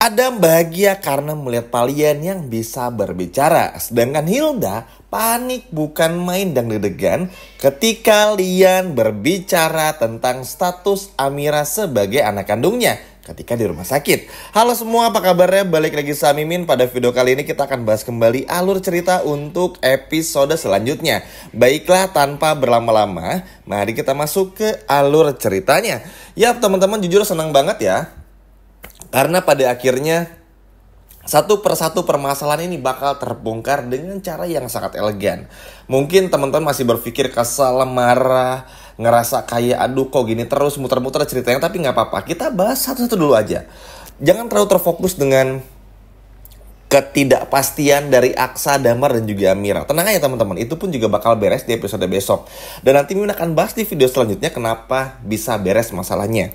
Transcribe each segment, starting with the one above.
Adam bahagia karena melihat Palian yang bisa berbicara. Sedangkan Hilda panik bukan main dan deg-degan ketika Lian berbicara tentang status Amira sebagai anak kandungnya ketika di rumah sakit. Halo semua, apa kabarnya? Balik lagi sama Mimin. Pada video kali ini kita akan bahas kembali alur cerita untuk episode selanjutnya. Baiklah, tanpa berlama-lama, mari kita masuk ke alur ceritanya. Ya teman-teman, jujur senang banget ya. Karena pada akhirnya satu persatu permasalahan ini bakal terbongkar dengan cara yang sangat elegan. Mungkin teman-teman masih berpikir kesal, marah, ngerasa kayak aduh kok gini terus muter-muter ceritanya. Tapi gak apa-apa, kita bahas satu-satu dulu aja. Jangan terlalu terfokus dengan ketidakpastian dari Aksa, Damar, dan juga Amira. Tenang aja teman-teman, itu pun juga bakal beres di episode besok. Dan nanti Mimin akan bahas di video selanjutnya kenapa bisa beres masalahnya.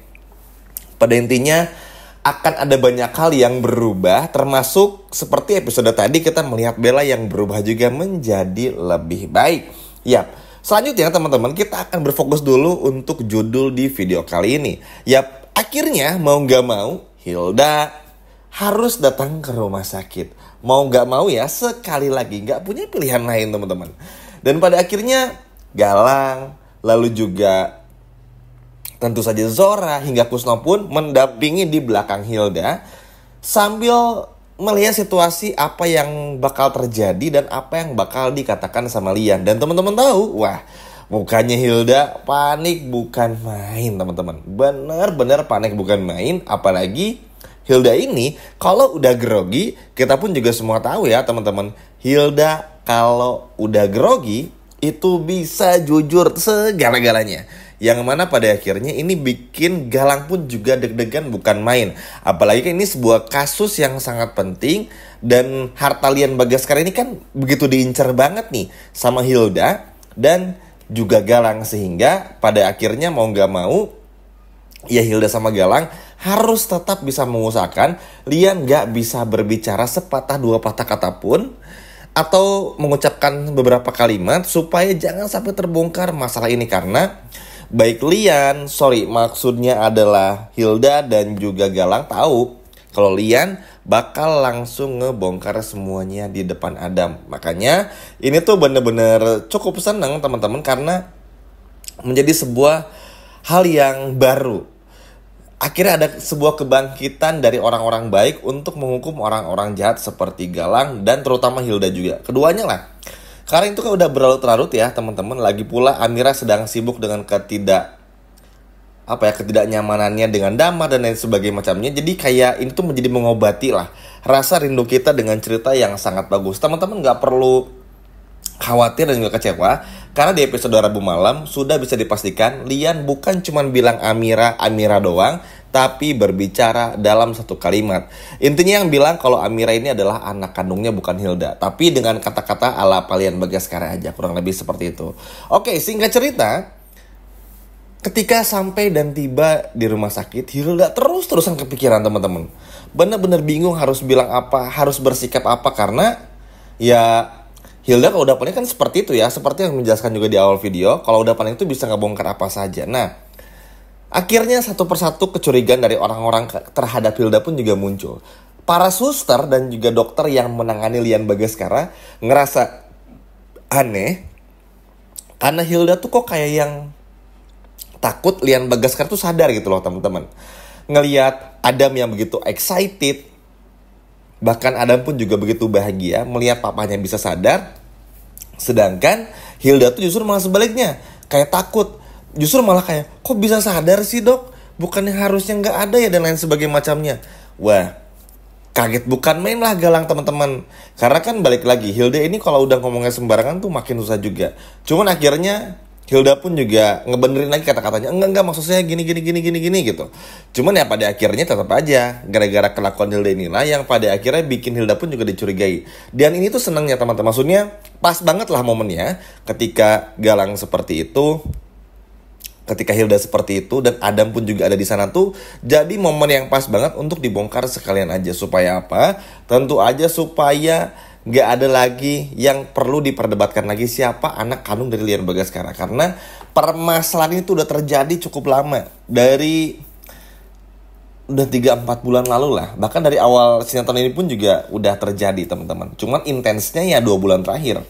Pada intinya akan ada banyak hal yang berubah, termasuk seperti episode tadi kita melihat Bella yang berubah juga menjadi lebih baik. Yap, selanjutnya teman-teman kita akan berfokus dulu untuk judul di video kali ini. Yap, akhirnya mau gak mau Hilda harus datang ke rumah sakit. Mau gak mau ya, sekali lagi gak punya pilihan lain teman-teman. Dan pada akhirnya Galang, lalu juga tentu saja Zora hingga Kusno pun mendampingi di belakang Hilda sambil melihat situasi apa yang bakal terjadi dan apa yang bakal dikatakan sama Lian. Dan teman-teman tahu, wah mukanya Hilda panik bukan main teman-teman. Bener-bener panik bukan main, apalagi Hilda ini kalau udah grogi, kita pun juga semua tahu ya teman-teman. Hilda kalau udah grogi itu bisa jujur segala-galanya. Yang mana pada akhirnya ini bikin Galang pun juga deg-degan bukan main. Apalagi kan ini sebuah kasus yang sangat penting. Dan harta Lian Bagaskara ini kan begitu diincar banget nih sama Hilda dan juga Galang. Sehingga pada akhirnya mau gak mau ya Hilda sama Galang harus tetap bisa mengusahakan Lian gak bisa berbicara sepatah dua patah kata pun, atau mengucapkan beberapa kalimat supaya jangan sampai terbongkar masalah ini. Karena baik maksudnya adalah Hilda dan juga Galang tahu kalau Lian bakal langsung ngebongkar semuanya di depan Adam. Makanya ini tuh bener-bener cukup seneng teman-teman karena menjadi sebuah hal yang baru. Akhirnya ada sebuah kebangkitan dari orang-orang baik untuk menghukum orang-orang jahat seperti Galang dan terutama Hilda juga. Keduanya lah. Karena itu kan udah berlarut-larut ya teman-teman. Lagi pula Amira sedang sibuk dengan ketidaknyamanannya dengan Damar dan lain sebagainya macamnya. Jadi kayak ini tuh menjadi mengobati lah rasa rindu kita dengan cerita yang sangat bagus. Teman-teman gak perlu khawatir dan juga kecewa. Karena di episode Rabu malam sudah bisa dipastikan Lian bukan cuma bilang Amira doang, tapi berbicara dalam satu kalimat. Intinya yang bilang kalau Amira ini adalah anak kandungnya bukan Hilda, tapi dengan kata-kata ala Palian Bagaskara aja, kurang lebih seperti itu. Oke, singkat cerita, ketika sampai dan tiba di rumah sakit, Hilda terus-terusan kepikiran teman-teman. Bener-bener bingung harus bilang apa, harus bersikap apa, karena ya Hilda kalau udah panik kan seperti itu ya, seperti yang menjelaskan juga di awal video, kalau udah panik itu bisa ngebongkar apa saja. Nah, akhirnya satu persatu kecurigaan dari orang-orang terhadap Hilda pun juga muncul. Para suster dan juga dokter yang menangani Lian Bagaskara ngerasa aneh karena Hilda tuh kok kayak yang takut Lian Bagaskara tuh sadar gitu loh teman-teman. Ngelihat Adam yang begitu excited, bahkan Adam pun juga begitu bahagia melihat papanya bisa sadar. Sedangkan Hilda tuh justru malah sebaliknya, kayak takut. Justru malah kayak, kok bisa sadar sih dok? Bukannya harusnya gak ada ya dan lain sebagainya macamnya. Wah, kaget bukan main lah Galang teman-teman. Karena kan balik lagi, Hilda ini kalau udah ngomongnya sembarangan tuh makin susah juga. Cuman akhirnya Hilda pun juga ngebenerin lagi kata-katanya. Enggak maksudnya gini gitu. Cuman ya pada akhirnya tetap aja gara-gara kelakuan Hilda inilah yang pada akhirnya bikin Hilda pun juga dicurigai. Dan ini tuh senangnya teman-teman. Maksudnya pas banget lah momennya ketika Galang seperti itu, ketika Hilda seperti itu dan Adam pun juga ada di sana tuh jadi momen yang pas banget untuk dibongkar sekalian aja. Supaya apa? Tentu aja supaya gak ada lagi yang perlu diperdebatkan lagi siapa anak kandung dari Lian Bagaskara. Karena permasalahan itu udah terjadi cukup lama. Dari udah 3-4 bulan lalu lah. Bahkan dari awal sinetron ini pun juga udah terjadi teman-teman. Cuman intensnya ya 2 bulan terakhir.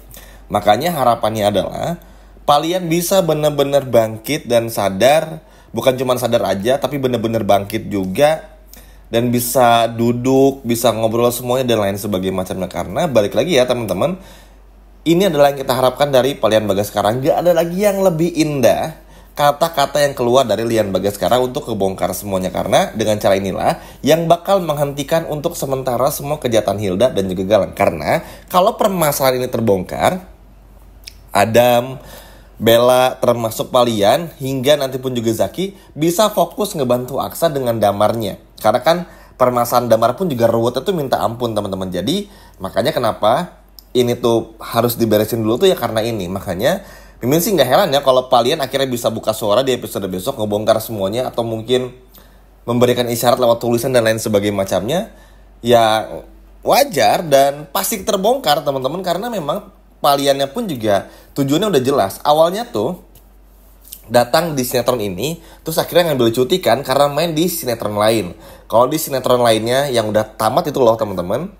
Makanya harapannya adalah kalian bisa bener-bener bangkit dan sadar. Bukan cuma sadar aja, tapi bener-bener bangkit juga. Dan bisa duduk, bisa ngobrol semuanya dan lain sebagainya macamnya. Karena balik lagi ya teman-teman, ini adalah yang kita harapkan dari Lian Bagaskara. Gak ada lagi yang lebih indah kata-kata yang keluar dari Lian Bagaskara untuk kebongkar semuanya. Karena dengan cara inilah yang bakal menghentikan untuk sementara semua kejahatan Hilda dan juga Galang. Karena kalau permasalahan ini terbongkar, Adam, Bella, termasuk Lian, hingga nanti pun juga Zaki bisa fokus ngebantu Aksa dengan Damarnya. Karena kan permasalahan Damar pun juga ruwetnya tuh minta ampun teman-teman. Jadi makanya kenapa ini tuh harus diberesin dulu tuh ya karena ini. Makanya Mimin sih gak heran ya kalau Lian akhirnya bisa buka suara di episode besok, ngebongkar semuanya, atau mungkin memberikan isyarat lewat tulisan dan lain sebagainya macamnya. Ya wajar dan pasti terbongkar teman-teman, karena memang Liannya pun juga tujuannya udah jelas. Awalnya tuh datang di sinetron ini, terus akhirnya ngambil cuti kan karena main di sinetron lain. Kalau di sinetron lainnya yang udah tamat itu loh teman-teman,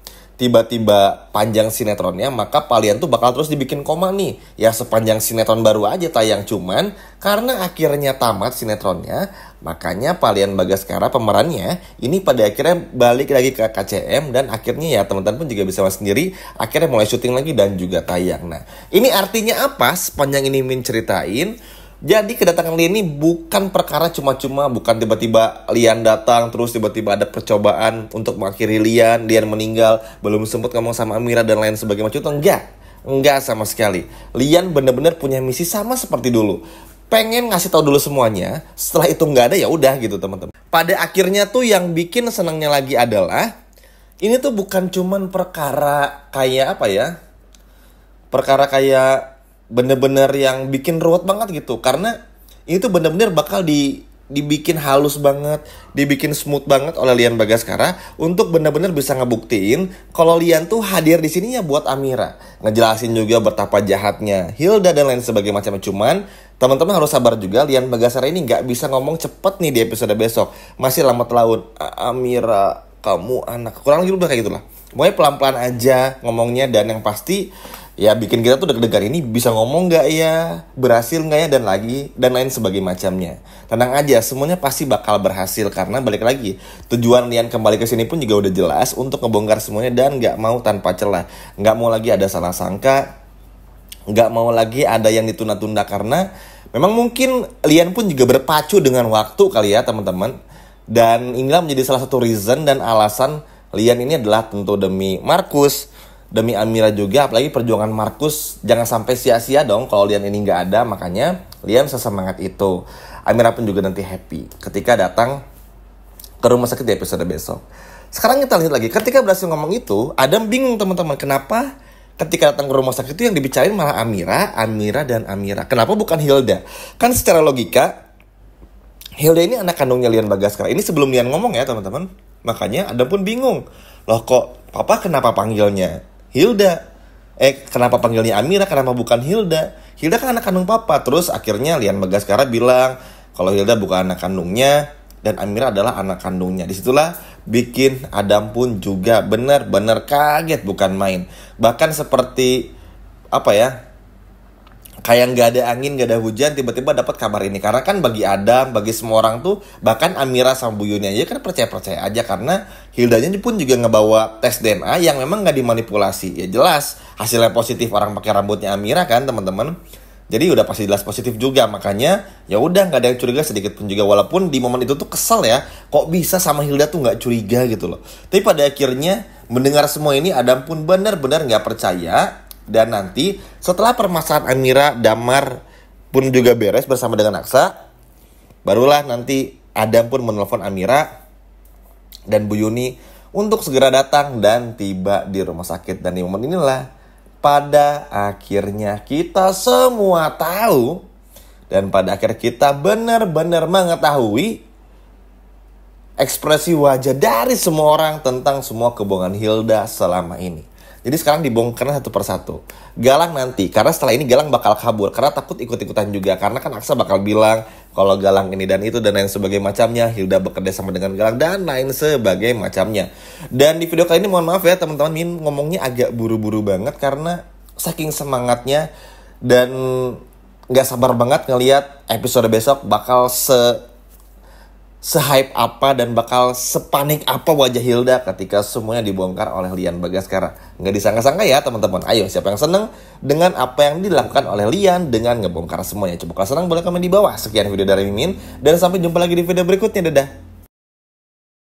tiba-tiba panjang sinetronnya, maka Lian tuh bakal terus dibikin koma nih. Ya sepanjang sinetron baru aja tayang, cuman karena akhirnya tamat sinetronnya, makanya Lian Bagaskara pemerannya ini pada akhirnya balik lagi ke KCM. Dan akhirnya ya teman-teman pun juga bisa lihat sendiri, akhirnya mulai syuting lagi dan juga tayang. Nah ini artinya apa sepanjang ini Min ceritain? Jadi kedatangan Lian ini bukan perkara cuma-cuma, bukan tiba-tiba Lian datang terus tiba-tiba ada percobaan untuk mengakhiri Lian meninggal, belum sempat ngomong sama Amira dan lain sebagainya macam itu. Enggak sama sekali. Lian bener-bener punya misi sama seperti dulu. Pengen ngasih tahu dulu semuanya, setelah itu nggak ada ya udah gitu teman-teman. Pada akhirnya tuh yang bikin senangnya lagi adalah ini tuh bukan cuman perkara kayak apa ya? Perkara kayak bener-bener yang bikin ruwet banget gitu. Karena ini tuh bener-bener bakal dibikin halus banget, dibikin smooth banget oleh Lian Bagaskara untuk bener-bener bisa ngebuktiin kalau Lian tuh hadir di sini ya buat Amira, ngejelasin juga betapa jahatnya Hilda dan lain sebagainya macam. Cuman teman-teman harus sabar juga, Lian Bagaskara ini nggak bisa ngomong cepet nih di episode besok, masih lambat laun. Amira, kamu anak, kurang lebih udah kayak gitulah. Pokoknya pelan-pelan aja ngomongnya, dan yang pasti ya bikin kita tuh deg-degan, ini bisa ngomong gak ya, berhasil gak ya, dan lain sebagainya macamnya. Tenang aja, semuanya pasti bakal berhasil. Karena balik lagi, tujuan Lian kembali ke sini pun juga udah jelas, untuk ngebongkar semuanya dan gak mau tanpa celah. Gak mau lagi ada salah sangka, gak mau lagi ada yang ditunda-tunda. Karena memang mungkin Lian pun juga berpacu dengan waktu kali ya teman-teman. Dan inilah menjadi salah satu reason dan alasan Lian ini adalah tentu demi Markus, demi Amira juga. Apalagi perjuangan Markus jangan sampai sia-sia dong kalau Lian ini gak ada. Makanya Lian sesemangat itu. Amira pun juga nanti happy ketika datang ke rumah sakit di episode besok. Sekarang kita lihat lagi, ketika berhasil ngomong itu, Adam bingung teman-teman. Kenapa ketika datang ke rumah sakit itu yang dibicarain malah Amira dan Amira? Kenapa bukan Hilda? Kan secara logika Hilda ini anak kandungnya Lian Bagaskara. Ini sebelum Lian ngomong ya teman-teman. Makanya Adam pun bingung. Loh kok papa kenapa panggilnya Hilda? Kenapa panggilnya Amira? Kenapa bukan Hilda? Hilda kan anak kandung papa. Terus akhirnya Lian Bagaskara bilang kalau Hilda bukan anak kandungnya dan Amira adalah anak kandungnya. Disitulah bikin Adam pun juga benar-benar kaget bukan main. Bahkan seperti apa ya, kayak nggak ada angin, nggak ada hujan, tiba-tiba dapat kabar ini. Karena kan bagi Adam, bagi semua orang tuh, bahkan Amira sama Bu Yuni aja kan percaya-percaya aja. Karena Hildanya pun juga ngebawa tes DNA yang memang nggak dimanipulasi. Ya jelas hasilnya positif, orang pakai rambutnya Amira kan teman-teman. Jadi udah pasti jelas positif juga. Makanya ya udah nggak ada yang curiga sedikit pun juga. Walaupun di momen itu tuh kesel ya, kok bisa sama Hilda tuh nggak curiga gitu loh. Tapi pada akhirnya mendengar semua ini, Adam pun benar-benar nggak percaya. Dan nanti setelah permasalahan Amira, Damar pun juga beres bersama dengan Aksa, barulah nanti Adam pun menelpon Amira dan Bu Yuni untuk segera datang dan tiba di rumah sakit. Dan di momen inilah pada akhirnya kita semua tahu, dan pada akhirnya kita benar-benar mengetahui ekspresi wajah dari semua orang tentang semua kebohongan Hilda selama ini. Jadi sekarang dibongkar satu persatu. Galang nanti, karena setelah ini Galang bakal kabur, karena takut ikut-ikutan juga. Karena kan Aksa bakal bilang kalau Galang ini dan itu dan lain sebagainya macamnya. Hilda bekerja sama dengan Galang dan lain sebagainya macamnya. Dan di video kali ini mohon maaf ya teman-teman, Min ngomongnya agak buru-buru banget karena saking semangatnya dan nggak sabar banget ngelihat episode besok bakal se-hype apa dan bakal sepanik apa wajah Hilda ketika semuanya dibongkar oleh Lian Bagaskara. Nggak disangka-sangka ya teman-teman. Ayo, siapa yang seneng dengan apa yang dilakukan oleh Lian dengan ngebongkar semuanya? Coba kalau senang boleh komen di bawah. Sekian video dari Mimin dan sampai jumpa lagi di video berikutnya. Dadah.